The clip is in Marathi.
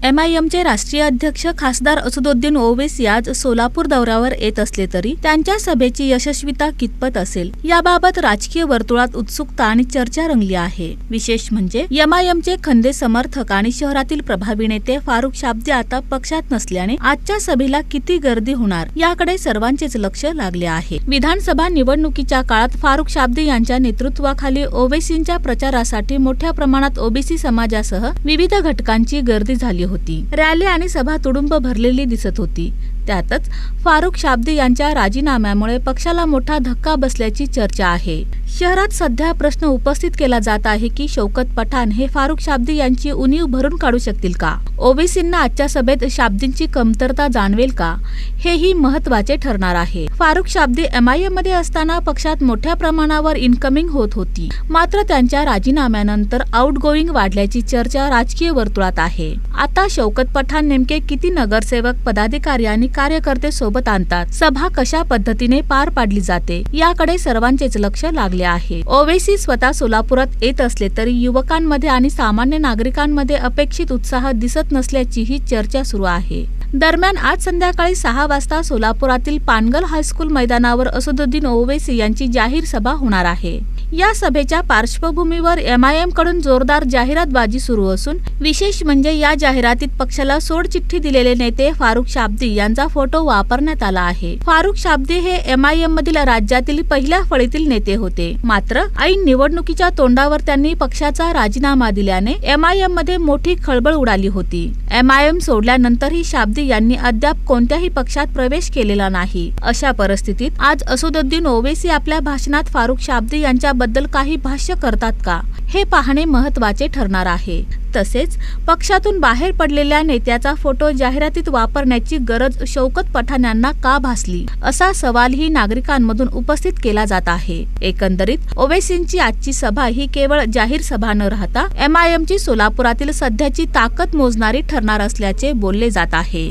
MIMचे राष्ट्रीय अध्यक्ष खासदार असदुद्दीन ओवैसी आज सोलापूर दौऱ्यावर येत असले तरी त्यांच्या सभेची यशस्वीता कितपत असेल याबाबत राजकीय वर्तुळात उत्सुकता आणि चर्चा रंगली आहे। विशेष म्हणजे MIMचे खंदे समर्थक आणि शहरातील प्रभावी नेते फारुख शाब्दी आता पक्षात नसल्याने आजच्या सभेला किती गर्दी होणार याकडे सर्वांचेच लक्ष लागले आहे। विधानसभा निवडणुकीच्या काळात फारुख शाब्दी यांच्या नेतृत्वाखाली ओवैसींच्या प्रचारासाठी मोठ्या प्रमाणात ओबीसी समाजासह विविध घटकांची गर्दी झाली होती। रॅली आणि सभा तुडुंब भरलेली दिसत होती। त्यातच फारुख शाब्दी यांच्या राजीनाम्यामुळे पक्षाला मोठा धक्का बसल्याची चर्चा आहे। शहरात सध्या प्रश्न उपस्थित केला जात आहे की शौकत पठाण हे फारुख शाब्दी यांची उणीव भरून काढू शकतील का? ओबीसींना आजच्या सभेत शाब्दींची कमतरता जाणवेल का? हेही महत्त्वाचे ठरणार आहे। फारुख शाब्दी MIM मध्ये असताना पक्षात मोठ्या प्रमाणावर इनकमिंग होत होती, मात्र त्यांच्या राजीनाम्यानंतर आउटगोईंग वाढल्याची चर्चा राजकीय वर्तुळात आहे। आता शौकत पठाण नेमके किती नगरसेवक, पदाधिकारी आणि कार्यकर्ते सोबत आणतात, सभा कशा पद्धतीने पार पाडली जाते याकडे सर्वांचेच लक्ष लागले आहे। ओवैसी स्वतः सोलापुरात येत असले तरी युवकांमध्ये आणि सामान्य नागरिकांमध्ये अपेक्षित उत्साह दिसत नसल्याचीही चर्चा सुरू आहे। दरम्यान आज संध्याकाळी 6 वाजता सोलापुरातील पानगल हायस्कूल मैदानावर असदुद्दीन ओवैसी यांची जाहीर सभा होणार आहे। या सभेच्या पार्श्वभूमीवर MIM कडून जोरदार जाहिरातबाजी सुरू असून विशेष म्हणजे या जाहिरातीत पक्षाला सोडचिठ्ठी दिलेले नेते फारुख शाब्दी यांचा फोटो वापरण्यात आला आहे। फारुख शाब्दी हे MIM मधील राज्यातील पहिल्या फळीतील नेते होते, मात्र ऐन निवडणुकीच्या तोंडावर त्यांनी पक्षाचा राजीनामा दिल्याने MIM मध्ये मोठी खळबळ उडाली होती। MIM सोडल्यानंतरही शाब्दी यांनी अद्याप कोणत्याही पक्षात प्रवेश केलेला नाही। अशा परिस्थितीत आज असदुद्दीन ओवैसी आपल्या भाषणात फारुख शाब्दी यांच्याबद्दल काही भाष्य करतात का हे पाहणे महत्त्वाचे ठरणार आहे। तसेच पक्षातून बाहेर पडलेल्या नेत्याचा फोटो जाहिरातीत वापरण्याची गरज शौकत पठाण यांना का भासली असा सवालही नागरिकांमधून उपस्थित केला जात आहे। एकंदरीत ओवैसींची आजची सभा ही केवळ जाहीर सभा न राहता MIMची सोलापुरातील सध्याची ताकद मोजणारी ठरणार असल्याचे बोलले जात आहे।